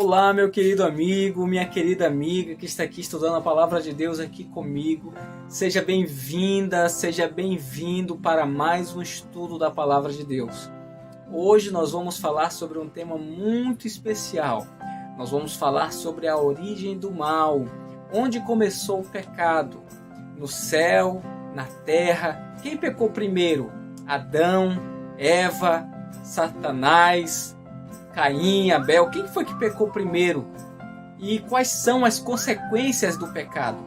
Olá, meu querido amigo, minha querida amiga que está aqui estudando a Palavra de Deus aqui comigo. Seja bem-vinda, seja bem-vindo para mais um estudo da Palavra de Deus. Hoje nós vamos falar sobre um tema muito especial. Nós vamos falar sobre a origem do mal, onde começou o pecado, no céu, na terra. Quem pecou primeiro? Adão, Eva, Satanás, Caim, Abel? Quem foi que pecou primeiro? E quais são as consequências do pecado?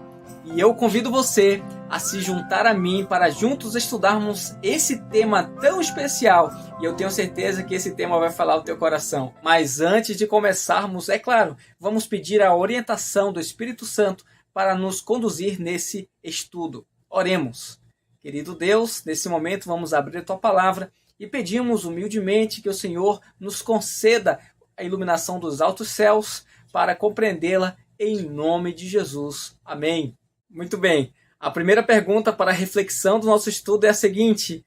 E eu convido você a se juntar a mim para juntos estudarmos esse tema tão especial. E eu tenho certeza que esse tema vai falar ao teu coração. Mas antes de começarmos, é claro, vamos pedir a orientação do Espírito Santo para nos conduzir nesse estudo. Oremos. Querido Deus, nesse momento vamos abrir a tua palavra e pedimos humildemente que o Senhor nos conceda a iluminação dos altos céus para compreendê-la em nome de Jesus. Amém. Muito bem. A primeira pergunta para a reflexão do nosso estudo é a seguinte: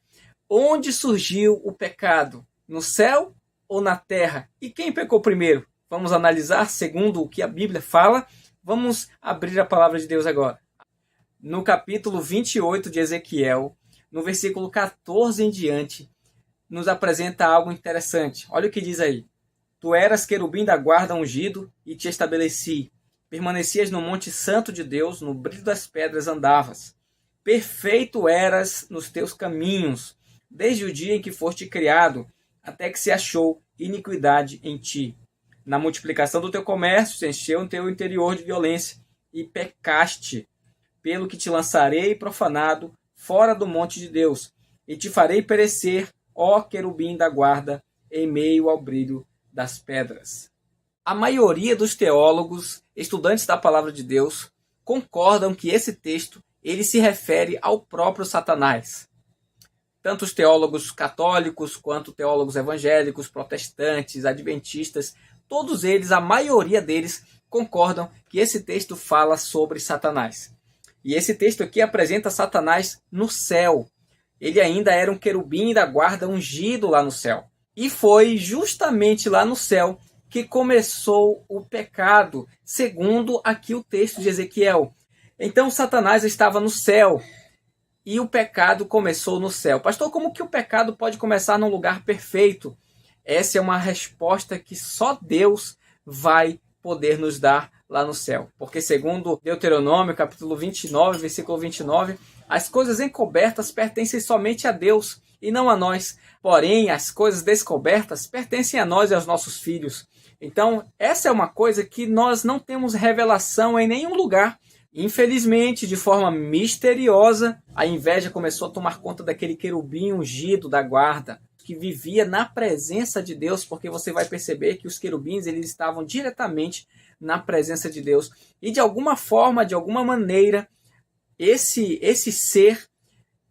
onde surgiu o pecado? No céu ou na terra? E quem pecou primeiro? Vamos analisar segundo o que a Bíblia fala. Vamos abrir a palavra de Deus agora. No capítulo 28 de Ezequiel, no versículo 14 em diante, nos apresenta algo interessante. Olha o que diz aí. Tu eras querubim da guarda ungido e te estabeleci. Permanecias no monte santo de Deus, no brilho das pedras andavas. Perfeito eras nos teus caminhos, desde o dia em que foste criado, até que se achou iniquidade em ti. Na multiplicação do teu comércio, se encheu o teu interior de violência, e pecaste, pelo que te lançarei profanado fora do monte de Deus, e te farei perecer, ó querubim da guarda, em meio ao brilho das pedras. A maioria dos teólogos, estudantes da palavra de Deus, concordam que esse texto ele se refere ao próprio Satanás. Tanto os teólogos católicos quanto teólogos evangélicos, protestantes, adventistas, todos eles, a maioria deles, concordam que esse texto fala sobre Satanás. E esse texto aqui apresenta Satanás no céu. Ele ainda era um querubim da guarda ungido lá no céu. E foi justamente lá no céu que começou o pecado, segundo aqui o texto de Ezequiel. Então Satanás estava no céu e o pecado começou no céu. Pastor, como que o pecado pode começar num lugar perfeito? Essa é uma resposta que só Deus vai poder nos dar lá no céu. Porque segundo Deuteronômio, capítulo 29, versículo 29, as coisas encobertas pertencem somente a Deus e não a nós. Porém, as coisas descobertas pertencem a nós e aos nossos filhos. Então, essa é uma coisa que nós não temos revelação em nenhum lugar. Infelizmente, de forma misteriosa, a inveja começou a tomar conta daquele querubim ungido da guarda, que vivia na presença de Deus, porque você vai perceber que os querubins eles estavam diretamente na presença de Deus. E de alguma forma, de alguma maneira, esse ser,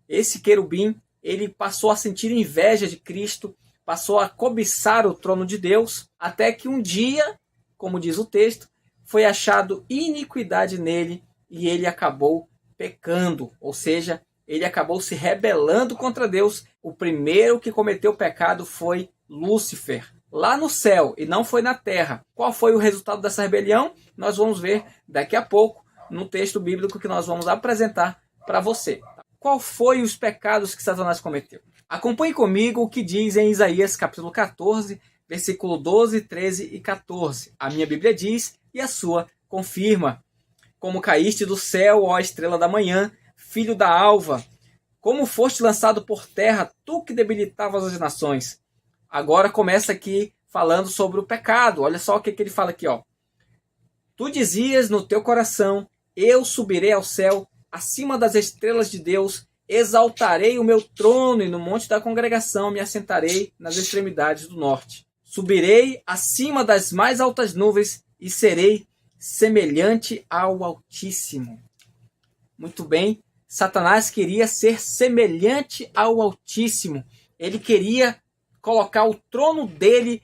esse querubim, ele passou a sentir inveja de Cristo, passou a cobiçar o trono de Deus, até que um dia, como diz o texto, foi achado iniquidade nele e ele acabou pecando, ou seja, ele acabou se rebelando contra Deus. O primeiro que cometeu o pecado foi Lúcifer, lá no céu, e não foi na terra. Qual foi o resultado dessa rebelião? Nós vamos ver daqui a pouco no texto bíblico que nós vamos apresentar para você. Qual foi os pecados que Satanás cometeu? Acompanhe comigo o que diz em Isaías capítulo 14, versículo 12, 13 e 14. A minha Bíblia diz e a sua confirma. Como caíste do céu, ó estrela da manhã, filho da alva, como foste lançado por terra, tu que debilitavas as nações. Agora começa aqui falando sobre o pecado. Olha só o que ele fala aqui, ó. Tu dizias no teu coração, eu subirei ao céu, acima das estrelas de Deus, exaltarei o meu trono e no monte da congregação me assentarei nas extremidades do norte. Subirei acima das mais altas nuvens e serei semelhante ao Altíssimo. Muito bem, Satanás queria ser semelhante ao Altíssimo. Ele queria colocar o trono dele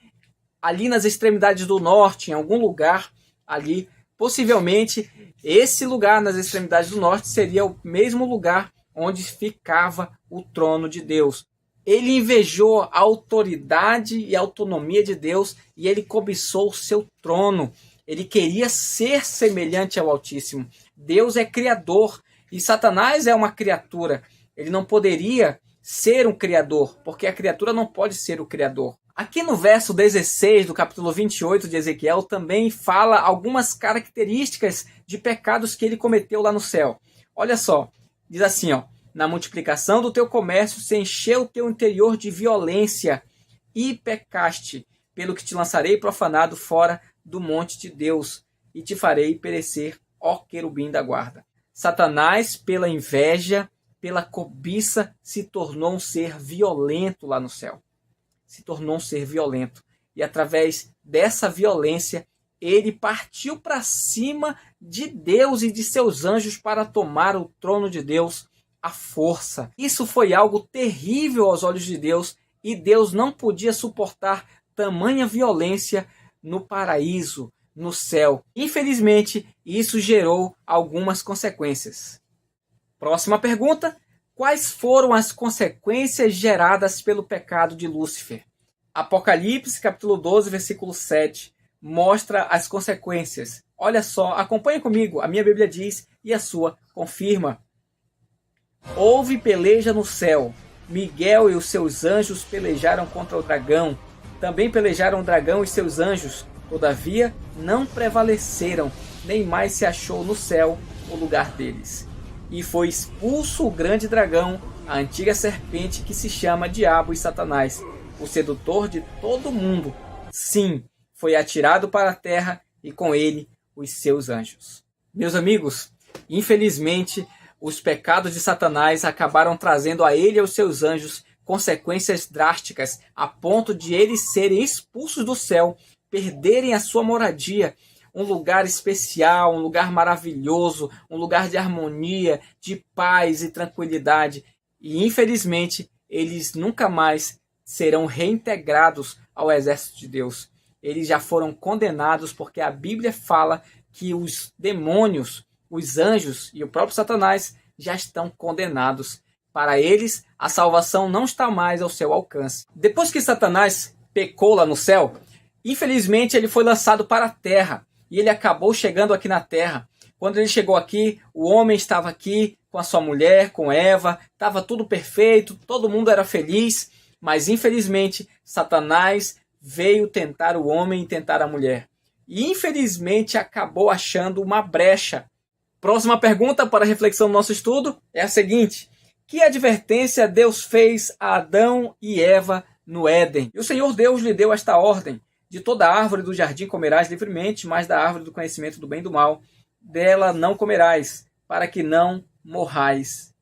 ali nas extremidades do norte, em algum lugar ali. Possivelmente, esse lugar nas extremidades do norte seria o mesmo lugar onde ficava o trono de Deus. Ele invejou a autoridade e a autonomia de Deus e ele cobiçou o seu trono. Ele queria ser semelhante ao Altíssimo. Deus é criador e Satanás é uma criatura. Ele não poderia ser um criador, porque a criatura não pode ser o criador. Aqui no verso 16 do capítulo 28 de Ezequiel também fala algumas características de pecados que ele cometeu lá no céu. Olha só, diz assim, na multiplicação do teu comércio se encheu o teu interior de violência e pecaste, pelo que te lançarei profanado fora do monte de Deus e te farei perecer, ó querubim da guarda. Satanás, pela inveja, pela cobiça, se tornou um ser violento lá no céu. Se tornou um ser violento. E através dessa violência, ele partiu para cima de Deus e de seus anjos para tomar o trono de Deus à força. Isso foi algo terrível aos olhos de Deus e Deus não podia suportar tamanha violência no paraíso, no céu. Infelizmente, isso gerou algumas consequências. Próxima pergunta: quais foram as consequências geradas pelo pecado de Lúcifer? Apocalipse, capítulo 12, versículo 7, mostra as consequências. Olha só, acompanha comigo, a minha Bíblia diz e a sua confirma. Houve peleja no céu. Miguel e os seus anjos pelejaram contra o dragão. Também pelejaram o dragão e seus anjos. Todavia, não prevaleceram, nem mais se achou no céu o lugar deles. E foi expulso o grande dragão, a antiga serpente que se chama Diabo e Satanás, o sedutor de todo mundo. Sim, foi atirado para a terra e com ele os seus anjos. Meus amigos, infelizmente, os pecados de Satanás acabaram trazendo a ele e aos seus anjos consequências drásticas, a ponto de eles serem expulsos do céu, perderem a sua moradia, um lugar especial, um lugar maravilhoso, um lugar de harmonia, de paz e tranquilidade. E infelizmente, eles nunca mais serão reintegrados ao exército de Deus. Eles já foram condenados porque a Bíblia fala que os demônios, os anjos e o próprio Satanás já estão condenados. Para eles, a salvação não está mais ao seu alcance. Depois que Satanás pecou lá no céu, infelizmente ele foi lançado para a terra e ele acabou chegando aqui na terra. Quando ele chegou aqui, o homem estava aqui com a sua mulher, com Eva, estava tudo perfeito, todo mundo era feliz, mas infelizmente Satanás veio tentar o homem e tentar a mulher. E infelizmente acabou achando uma brecha. Próxima pergunta para a reflexão do nosso estudo é a seguinte: que advertência Deus fez a Adão e Eva no Éden? E o Senhor Deus lhe deu esta ordem: de toda árvore do jardim comerás livremente, mas da árvore do conhecimento do bem e do mal, dela não comerás, para que não morrais.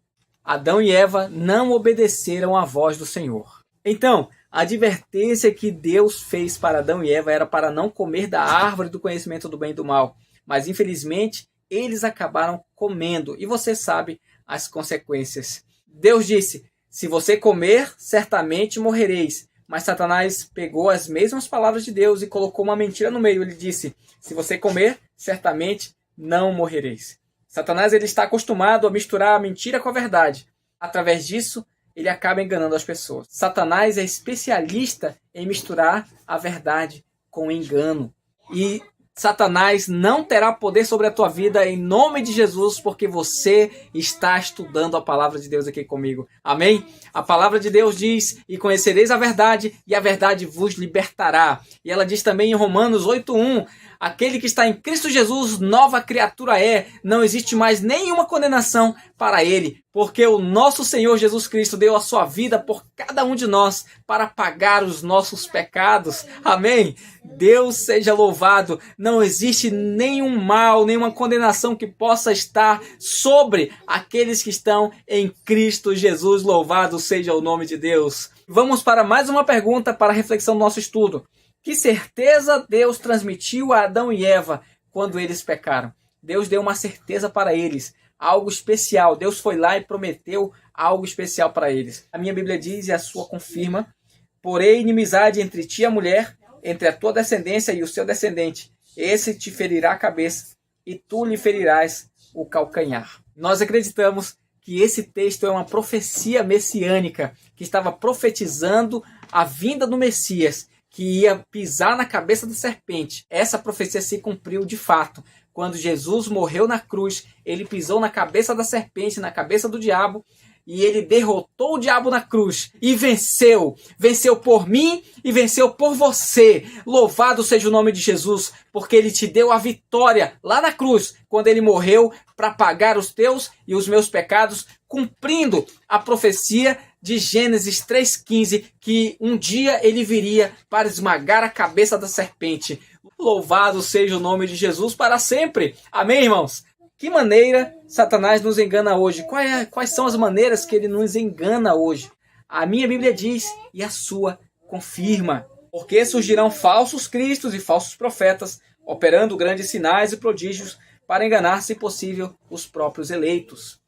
Adão e Eva não obedeceram à voz do Senhor. Então, a advertência que Deus fez para Adão e Eva era para não comer da árvore do conhecimento do bem e do mal. Mas, infelizmente, eles acabaram comendo. E você sabe as consequências. Deus disse: se você comer, certamente morrereis. Mas Satanás pegou as mesmas palavras de Deus e colocou uma mentira no meio. Ele disse: se você comer, certamente não morrereis. Satanás ele está acostumado a misturar a mentira com a verdade. Através disso, ele acaba enganando as pessoas. Satanás é especialista em misturar a verdade com o engano. E Satanás não terá poder sobre a tua vida em nome de Jesus, porque você está estudando a palavra de Deus aqui comigo. Amém? A palavra de Deus diz: e conhecereis a verdade, e a verdade vos libertará. E ela diz também em Romanos 8:1, aquele que está em Cristo Jesus, nova criatura é, não existe mais nenhuma condenação para ele, porque o nosso Senhor Jesus Cristo deu a sua vida por cada um de nós para pagar os nossos pecados. Amém? Deus seja louvado. Não existe nenhum mal, nenhuma condenação que possa estar sobre aqueles que estão em Cristo Jesus. Louvado seja o nome de Deus. Vamos para mais uma pergunta para a reflexão do nosso estudo. Que certeza Deus transmitiu a Adão e Eva quando eles pecaram? Deus deu uma certeza para eles, algo especial. Deus foi lá e prometeu algo especial para eles. A minha Bíblia diz e a sua confirma: porém inimizade entre ti e a mulher, entre a tua descendência e o seu descendente. Esse te ferirá a cabeça e tu lhe ferirás o calcanhar. Nós acreditamos que esse texto é uma profecia messiânica, que estava profetizando a vinda do Messias, que ia pisar na cabeça da serpente. Essa profecia se cumpriu de fato. Quando Jesus morreu na cruz, ele pisou na cabeça da serpente, na cabeça do diabo, e ele derrotou o diabo na cruz e venceu. Venceu por mim e venceu por você. Louvado seja o nome de Jesus, porque ele te deu a vitória lá na cruz, quando ele morreu para pagar os teus e os meus pecados, cumprindo a profecia de Gênesis 3,15, que um dia ele viria para esmagar a cabeça da serpente. Louvado seja o nome de Jesus para sempre. Amém, irmãos? Que maneira Satanás nos engana hoje? Quais são as maneiras que ele nos engana hoje? A minha Bíblia diz, e a sua confirma. Porque surgirão falsos cristos e falsos profetas, operando grandes sinais e prodígios para enganar, se possível, os próprios eleitos.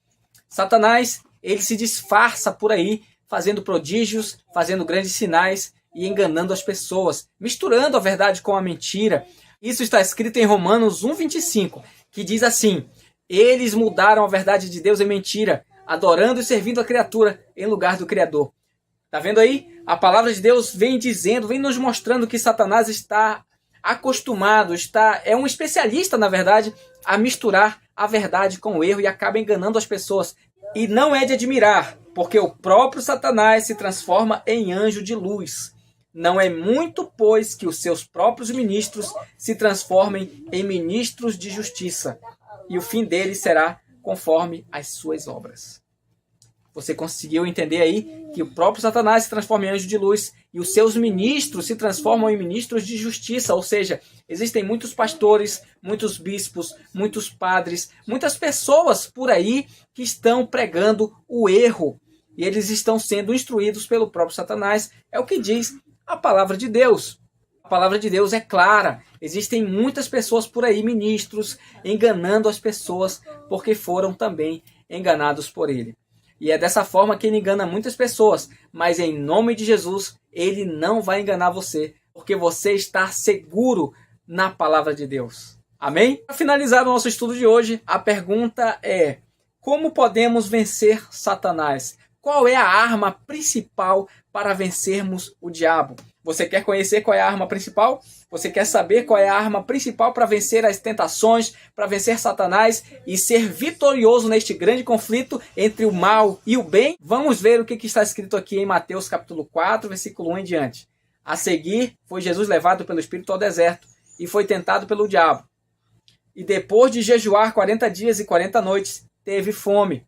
Satanás, ele se disfarça por aí, fazendo prodígios, fazendo grandes sinais e enganando as pessoas, misturando a verdade com a mentira. Isso está escrito em Romanos 1,25, que diz assim: eles mudaram a verdade de Deus em mentira, adorando e servindo a criatura em lugar do Criador. Tá vendo aí? A palavra de Deus vem dizendo, vem nos mostrando que Satanás está acostumado, é um especialista, na verdade, a misturar a verdade com o erro e acaba enganando as pessoas. E não é de admirar, porque o próprio Satanás se transforma em anjo de luz. Não é muito, pois, que os seus próprios ministros se transformem em ministros de justiça, e o fim deles será conforme as suas obras. Você conseguiu entender aí que o próprio Satanás se transforma em anjo de luz e os seus ministros se transformam em ministros de justiça, ou seja, existem muitos pastores, muitos bispos, muitos padres, muitas pessoas por aí que estão pregando o erro e eles estão sendo instruídos pelo próprio Satanás. É o que diz a palavra de Deus. A palavra de Deus é clara. Existem muitas pessoas por aí, ministros, enganando as pessoas porque foram também enganados por ele. E é dessa forma que ele engana muitas pessoas. Mas em nome de Jesus, ele não vai enganar você, porque você está seguro na palavra de Deus. Amém? Para finalizar o nosso estudo de hoje, a pergunta é: como podemos vencer Satanás? Qual é a arma principal para vencermos o diabo? Você quer conhecer qual é a arma principal? Você quer saber qual é a arma principal para vencer as tentações, para vencer Satanás e ser vitorioso neste grande conflito entre o mal e o bem? Vamos ver o que está escrito aqui em Mateus capítulo 4, versículo 1 em diante. A seguir, foi Jesus levado pelo Espírito ao deserto e foi tentado pelo diabo. E depois de jejuar 40 dias e 40 noites, teve fome.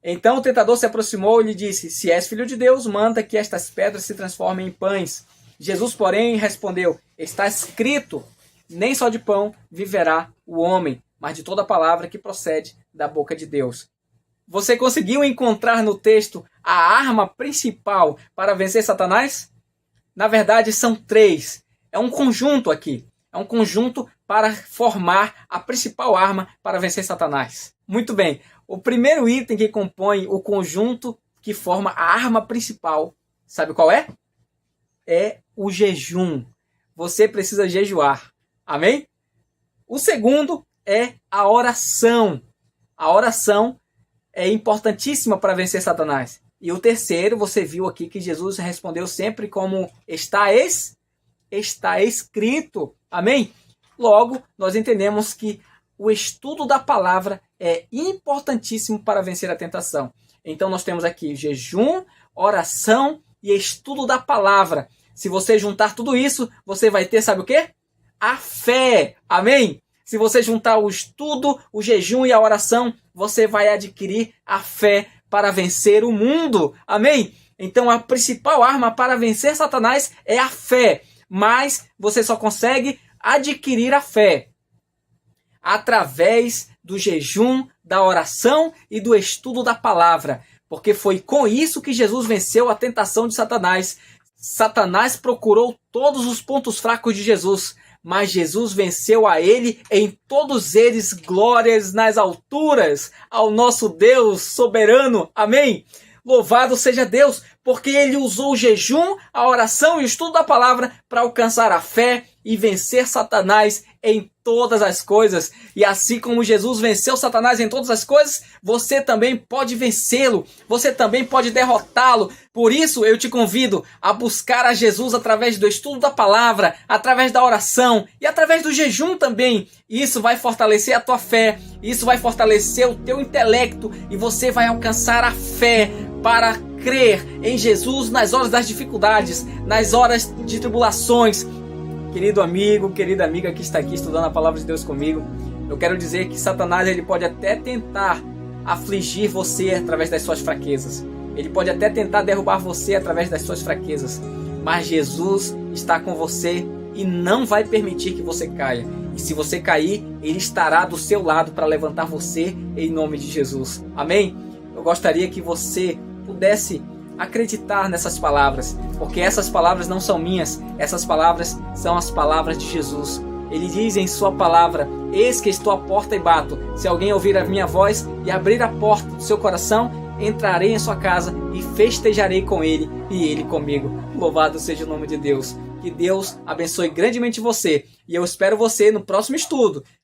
Então o tentador se aproximou e lhe disse: se és filho de Deus, manda que estas pedras se transformem em pães. Jesus, porém, respondeu: está escrito, nem só de pão viverá o homem, mas de toda palavra que procede da boca de Deus. Você conseguiu encontrar no texto a arma principal para vencer Satanás? Na verdade, são três. É um conjunto aqui. É um conjunto para formar a principal arma para vencer Satanás. Muito bem. O primeiro item que compõe o conjunto que forma a arma principal, sabe qual é? É o jejum. Você precisa jejuar. Amém? O segundo é a oração. A oração é importantíssima para vencer Satanás. E o terceiro, você viu aqui que Jesus respondeu sempre como está escrito. Amém? Logo, nós entendemos que o estudo da palavra é importantíssimo para vencer a tentação. Então nós temos aqui jejum, oração e estudo da palavra. Se você juntar tudo isso, você vai ter, sabe o quê? A fé. Amém? Se você juntar o estudo, o jejum e a oração, você vai adquirir a fé para vencer o mundo. Amém? Então a principal arma para vencer Satanás é a fé. Mas você só consegue adquirir a fé através do jejum, da oração e do estudo da palavra. Porque foi com isso que Jesus venceu a tentação de Satanás. Satanás procurou todos os pontos fracos de Jesus, mas Jesus venceu a ele em todos eles. Glórias nas alturas ao nosso Deus soberano. Amém? Louvado seja Deus, porque ele usou o jejum, a oração e o estudo da palavra para alcançar a fé e vencer Satanás em todas as coisas. E assim como Jesus venceu Satanás em todas as coisas, você também pode vencê-lo. Você também pode derrotá-lo. Por isso eu te convido a buscar a Jesus através do estudo da palavra, através da oração e através do jejum também. Isso vai fortalecer a tua fé, isso vai fortalecer o teu intelecto e você vai alcançar a fé para crer em Jesus nas horas das dificuldades, nas horas de tribulações. Querido amigo, querida amiga que está aqui estudando a palavra de Deus comigo, eu quero dizer que Satanás ele pode até tentar afligir você através das suas fraquezas. Ele pode até tentar derrubar você através das suas fraquezas. Mas Jesus está com você e não vai permitir que você caia. E se você cair, Ele estará do seu lado para levantar você em nome de Jesus. Amém? Eu gostaria que você pudesse acreditar nessas palavras, porque essas palavras não são minhas, essas palavras são as palavras de Jesus. Ele diz em sua palavra: eis que estou à porta e bato. Se alguém ouvir a minha voz e abrir a porta do seu coração, entrarei em sua casa e festejarei com ele e ele comigo. Louvado seja o nome de Deus. Que Deus abençoe grandemente você. E eu espero você no próximo estudo.